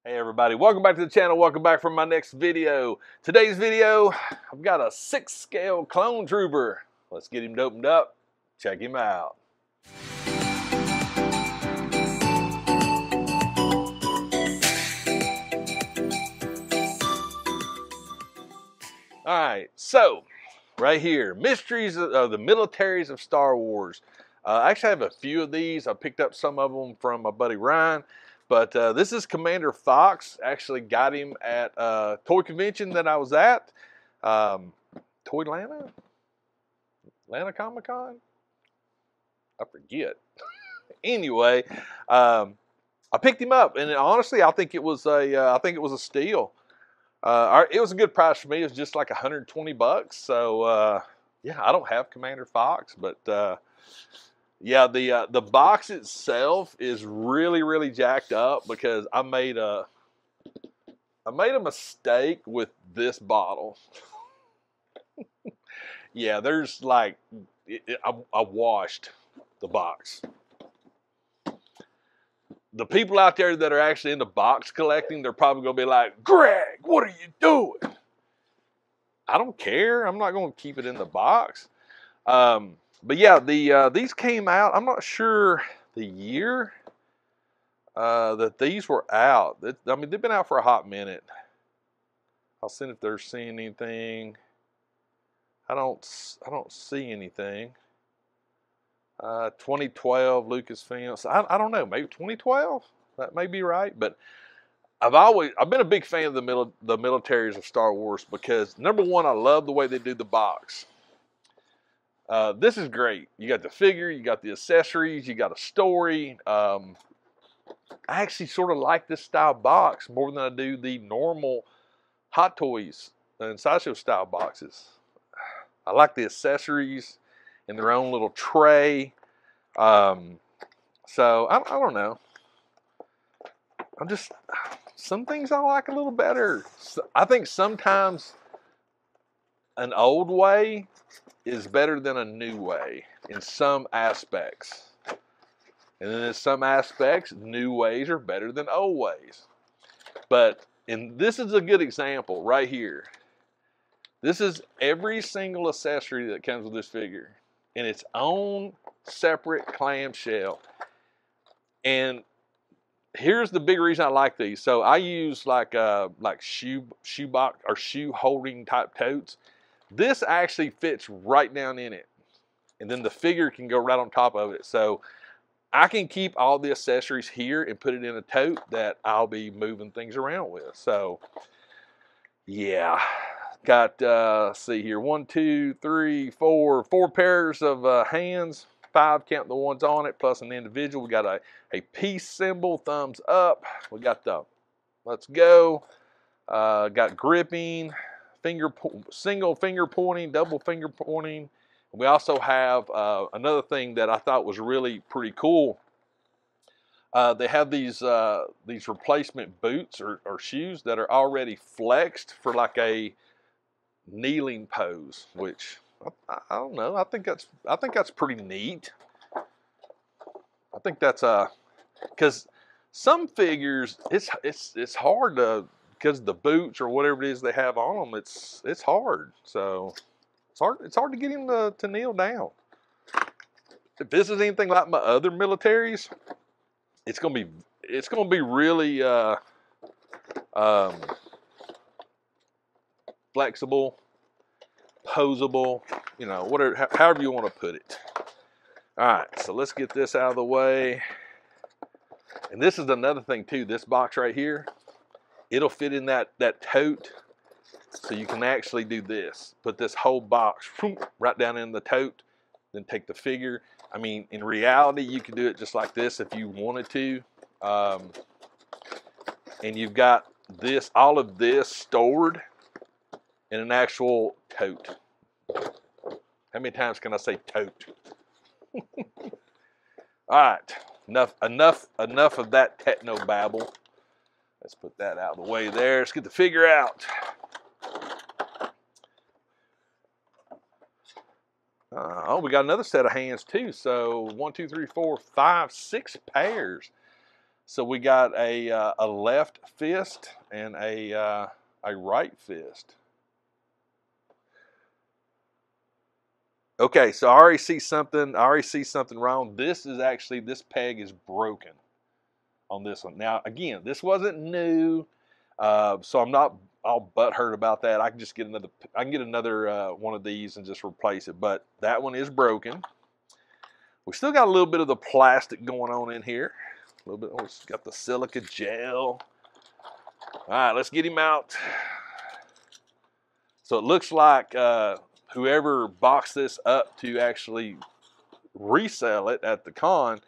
Hey everybody, welcome back to the channel. Welcome back for my next video. Today's video, I've got a 6 scale clone trooper. Let's get him opened up. Check him out. Alright, so right here, Mysteries of the Militaries of Star Wars. I actually have a few of these. I picked up some of them from my buddy Ryan. But this is Commander Fox. Actually got him at a toy convention that I was at. Toylanta? Atlanta Comic Con? I forget. Anyway, I picked him up, and honestly, I think it was a steal. It was a good price for me. It was just like 120 bucks. So yeah, I don't have Commander Fox, but yeah, the box itself is really jacked up because I made a mistake with this bottle. Yeah, there's like I washed the box. The people out there that are actually into box collecting, they're probably gonna be like, "Greg, what are you doing?" I don't care. I'm not gonna keep it in the box. But yeah, these came out. I'm not sure the year that these were out. I mean, they've been out for a hot minute. I'll see if they're seeing anything. I don't see anything. 2012 Lucasfilm. So I don't know. Maybe 2012. That may be right. But I've been a big fan of the militaries of Star Wars because number one, I love the way they do the box. This is great. You got the figure, you got the accessories, you got a story. I actually sort of like this style box more than I do the normal Hot Toys and Sideshow style boxes. I like the accessories in their own little tray. So I don't know. Some things I like a little better. I think sometimes an old way is better than a new way in some aspects. And then in some aspects, new ways are better than old ways. But this is a good example right here. This is every single accessory that comes with this figure in its own separate clamshell. And here's the big reason I like these. So I use like shoe box or shoe holding type totes. This actually fits right down in it. And then the figure can go right on top of it. So I can keep all the accessories here and put it in a tote that I'll be moving things around with. So yeah, got, let's see here, 1, 2, 3, 4 pairs of hands, 5 counting the ones on it, plus an individual. We got a peace symbol, thumbs up. We got the let's go. Got gripping. Single finger pointing, double finger pointing. We also have another thing that I thought was really pretty cool. They have these replacement boots or shoes that are already flexed for like a kneeling pose, which I don't know. I think that's pretty neat. I think that's because some figures it's hard to. Because the boots or whatever it is they have on them, it's hard. So it's hard to get him to kneel down. If this is anything like my other militaries, it's gonna be really flexible, posable, you know, whatever, however you want to put it. All right, so let's get this out of the way. And this is another thing too. This box right here. It'll fit in that tote, so you can actually do this. Put this whole box right down in the tote, then take the figure. I mean, in reality, you can do it just like this if you wanted to. And you've got all of this stored in an actual tote. How many times can I say tote? All right, enough of that techno babble. Let's put that out of the way there. Let's get the figure out. Oh, we got another set of hands too. So 1, 2, 3, 4, 5, 6 pairs. So we got a left fist and a right fist. Okay, so I already see something. I already see something wrong. This peg is broken on this one. Now, again, this wasn't new, so I'm not all butthurt about that. I can just get another. I can get another one of these and just replace it. But that one is broken. We still got a little bit of the plastic going on in here. A little bit. Oh, it's got the silica gel. All right, let's get him out. So it looks like whoever boxed this up to actually resell it at the con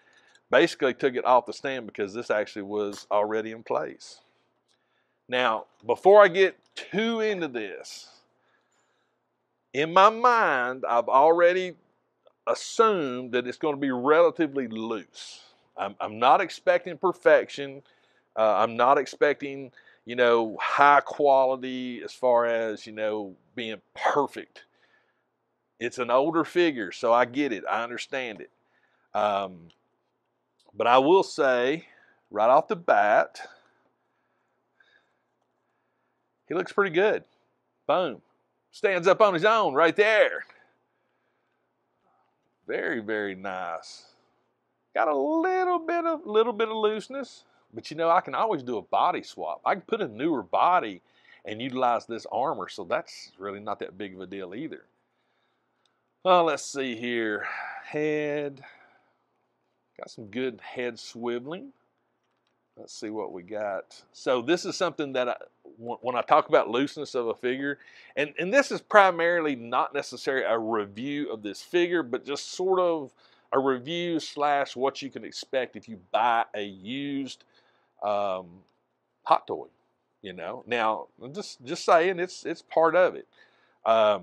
basically took it off the stand because this actually was already in place. Now, before I get too into this, in my mind, I've already assumed that it's going to be relatively loose. I'm not expecting perfection. I'm not expecting, you know, high quality as far as, you know, being perfect. It's an older figure, so I get it. I understand it. But I will say, right off the bat, he looks pretty good. Boom. Stands up on his own right there. Very, very nice. Got a little bit of looseness, but you know, I can always do a body swap. I can put a newer body and utilize this armor, so that's really not that big of a deal either. Well, let's see here. Head. Got some good head swiveling. Let's see what we got. So this is something that when I talk about looseness of a figure, and this is primarily not necessarily a review of this figure, but just sort of a review / what you can expect if you buy a used hot toy. You know, now I'm just saying it's part of it. Let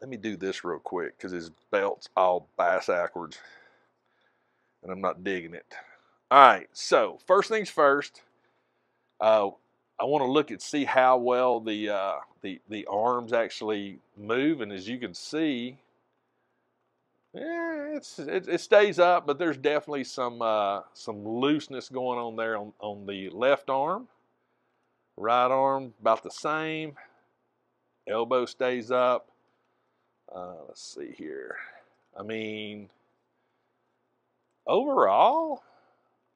me do this real quick because his belt's all backwards, and I'm not digging it. All right, so first things first, I want to look and see how well the arms actually move, and as you can see, it stays up, but there's definitely some looseness going on there on the left arm. Right arm about the same. Elbow stays up. Let's see here. I mean, overall.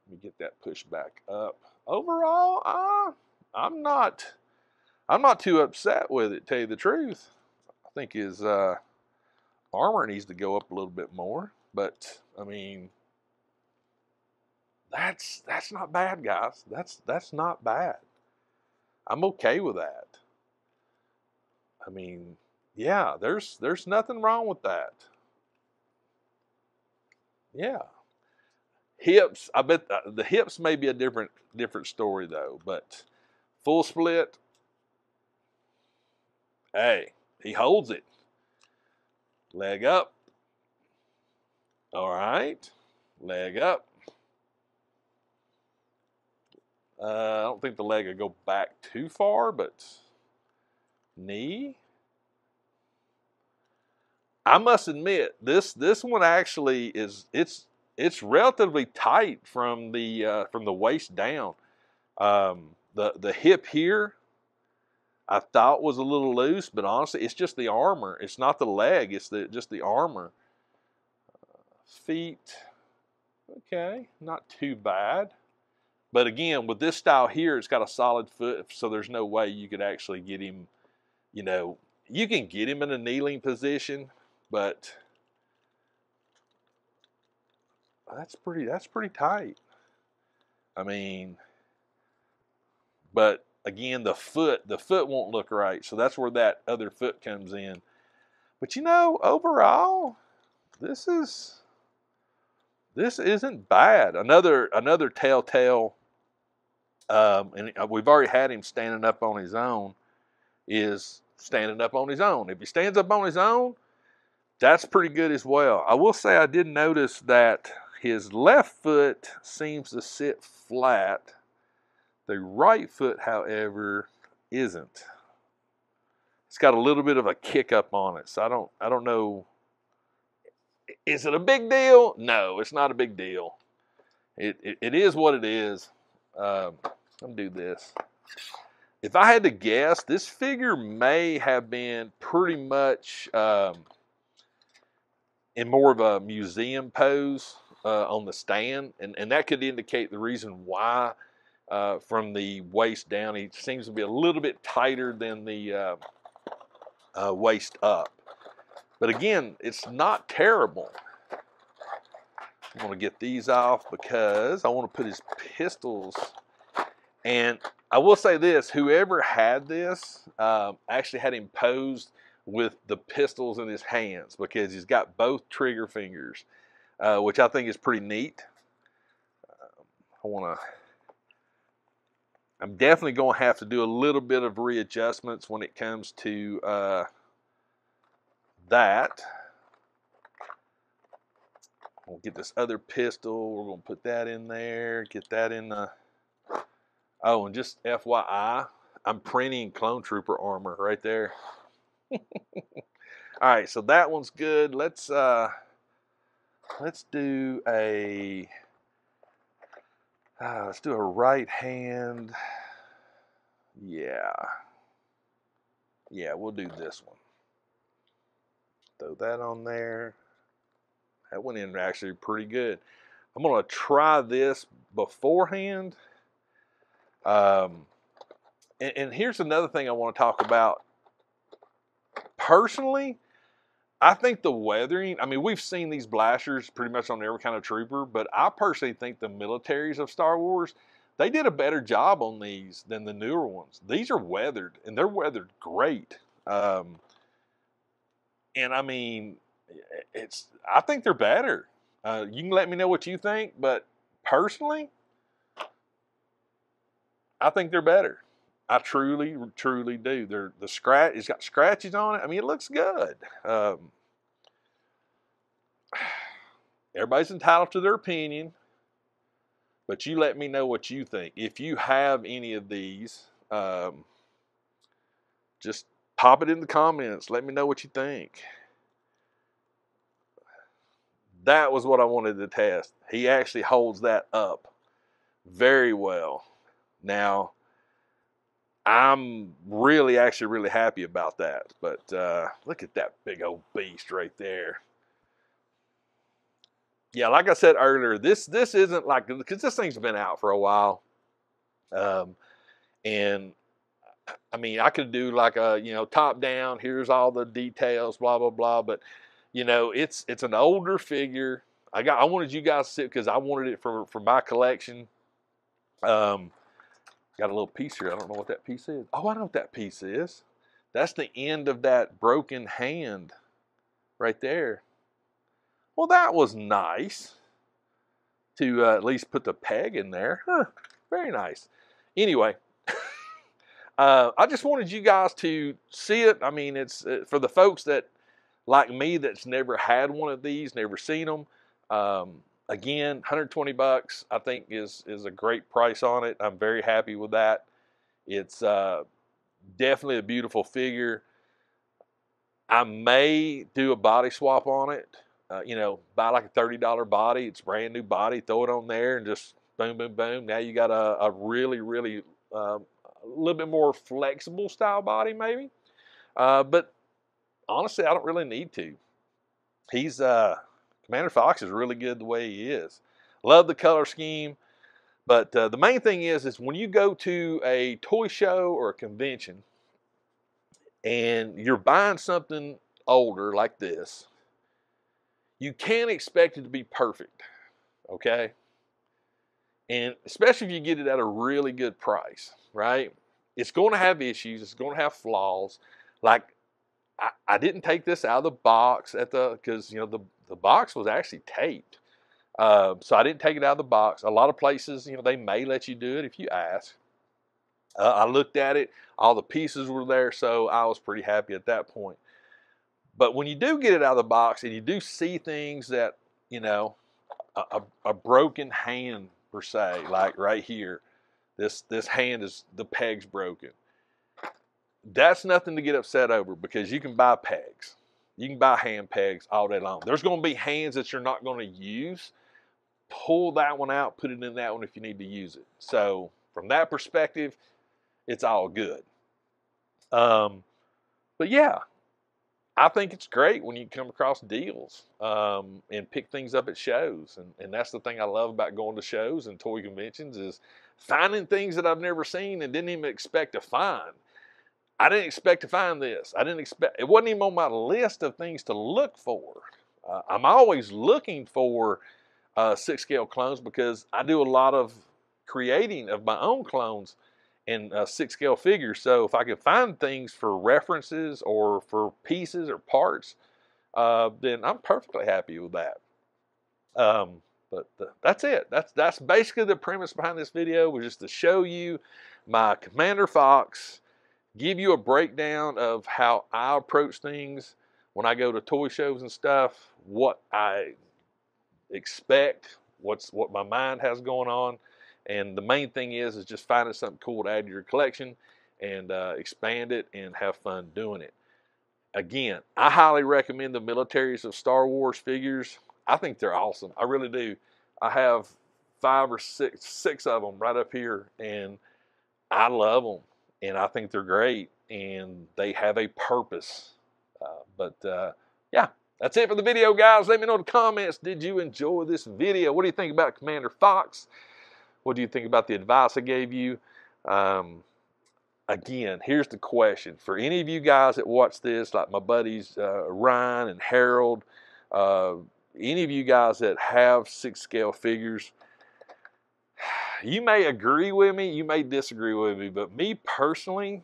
Let me get that pushed back up. Overall, I'm not too upset with it, to tell you the truth. I think his armor needs to go up a little bit more, but I mean, that's not bad, guys. That's not bad. I'm okay with that. I mean, yeah, there's nothing wrong with that. Yeah. Hips, I bet the hips may be a different story though, but full split, hey, he holds it. Leg up. All right, leg up. I don't think the leg will go back too far, but knee. I must admit, this one actually is it's relatively tight from the waist down. The hip here, I thought was a little loose, but honestly, it's just the armor. It's not the leg. It's just the armor. Feet, okay, not too bad. But again, with this style here, it's got a solid foot, so there's no way you could actually get him. You know, you can get him in a kneeling position, but that's pretty tight. I mean, but again, the foot won't look right, so that's where that other foot comes in. But you know, overall, this isn't bad. Another telltale, and we've already had him standing up on his own, is standing up on his own. If he stands up on his own, that's pretty good as well. I will say I did notice that his left foot seems to sit flat. The right foot, however, isn't. It's got a little bit of a kick up on it, so I don't know. Is it a big deal? No, it's not a big deal. It is what it is. I'm gonna do this. If I had to guess, this figure may have been pretty much in more of a museum pose on the stand, and that could indicate the reason why. From the waist down, he seems to be a little bit tighter than the waist up. But again, it's not terrible. I'm going to get these off because I want to put his pistols. And I will say this, whoever had this actually had him posed with the pistols in his hands because he's got both trigger fingers, which I think is pretty neat. I'm definitely going to have to do a little bit of readjustments when it comes to that. We'll get this other pistol. We're going to put that in there. Get that in the... Oh, and just FYI, I'm printing Clone Trooper armor right there. All right, so that one's good. Let's do a right hand. Yeah, we'll do this one. Throw that on there. That went in actually pretty good. I'm gonna try this beforehand. And here's another thing I want to talk about. Personally, I think the weathering, I mean, we've seen these blasters pretty much on every kind of trooper, but I personally think the militaries of Star Wars, they did a better job on these than the newer ones. These are weathered, and they're weathered great. And I mean, I think they're better. You can let me know what you think, but personally, I think they're better. I truly, truly do. It's got scratches on it. I mean, it looks good. Everybody's entitled to their opinion, but you let me know what you think. If you have any of these, just pop it in the comments. Let me know what you think. That was what I wanted to test. He actually holds that up very well. Now, I'm really happy about that. But look at that big old beast right there. Yeah, like I said earlier, this isn't like, because this thing's been out for a while. And I mean, I could do like a, top down, here's all the details, blah, blah, blah. But, it's an older figure. I wanted you guys to see it because I wanted it for my collection. Got a little piece here. I don't know what that piece is. Oh, I know what that piece is. That's the end of that broken hand right there. Well, that was nice to at least put the peg in there. Huh, very nice. Anyway, I just wanted you guys to see it. I mean, it's for the folks that, like me, that's never had one of these, never seen them. Again, $120 I think is a great price on it. I'm very happy with that. It's definitely a beautiful figure. I may do a body swap on it. Buy like a $30 body. It's a brand new body. Throw it on there and just boom, boom, boom. Now you got a really, really a little bit more flexible style body maybe. But honestly, I don't really need to. He's Commander Fox is really good the way he is. Love the color scheme. But the main thing is when you go to a toy show or a convention and you're buying something older like this, you can't expect it to be perfect, okay? And especially if you get it at a really good price, right? It's going to have issues. It's going to have flaws. Like, I didn't take this out of the box because the box was actually taped. So I didn't take it out of the box. A lot of places, they may let you do it if you ask. I looked at it. All the pieces were there, so I was pretty happy at that point. But when you do get it out of the box and you do see things that, a broken hand per se, like right here, this hand the peg's broken. That's nothing to get upset over because you can buy pegs. You can buy hand pegs all day long. There's going to be hands that you're not going to use, pull that one out, put it in that one if you need to use it. So from that perspective, it's all good. But yeah, I think it's great when you come across deals and pick things up at shows. And that's the thing I love about going to shows and toy conventions is finding things that I've never seen and didn't even expect to find. I didn't expect to find this. It wasn't even on my list of things to look for. I'm always looking for 6-scale clones because I do a lot of creating of my own clones and 6-scale figures. So if I can find things for references or for pieces or parts, then I'm perfectly happy with that. But that's it. That's basically the premise behind this video, was just to show you my Commander Fox, give you a breakdown of how I approach things when I go to toy shows and stuff, what I expect, what my mind has going on. And the main thing is just finding something cool to add to your collection and expand it and have fun doing it. Again, I highly recommend the Militaries of Star Wars figures. I think they're awesome. I really do. I have 5 or 6 of them right up here, and I love them, and I think they're great, and they have a purpose. Yeah, that's it for the video, guys. Let me know in the comments, did you enjoy this video? What do you think about Commander Fox? What do you think about the advice I gave you? Again, here's the question. For any of you guys that watch this, like my buddies Ryan and Harold, any of you guys that have 6-scale figures, you may agree with me, you may disagree with me, but me personally,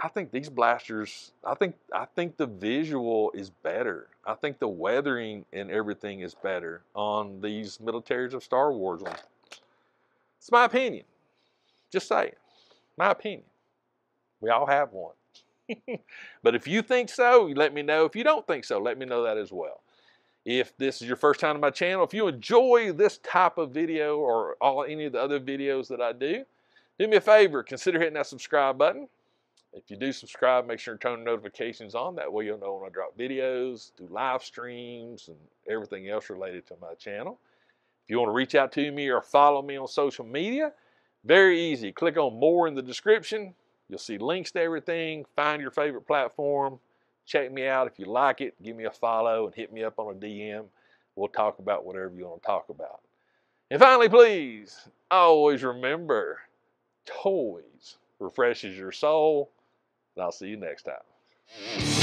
I think these blasters, I think the visual is better. I think the weathering and everything is better on these Militaries of Star Wars ones. It's my opinion. Just saying. My opinion. We all have one. But if you think so, you let me know. If you don't think so, let me know that as well. If this is your first time on my channel, if you enjoy this type of video or any of the other videos that I do me a favor, consider hitting that subscribe button. If you do subscribe, make sure to turn notifications on. That way you'll know when I drop videos, do live streams, and everything else related to my channel. If you want to reach out to me or follow me on social media, very easy. Click on more in the description. You'll see links to everything. Find your favorite platform. Check me out. If you like it, give me a follow and hit me up on a DM. We'll talk about whatever you want to talk about. And finally, please, always remember, toys refreshes your soul. And I'll see you next time.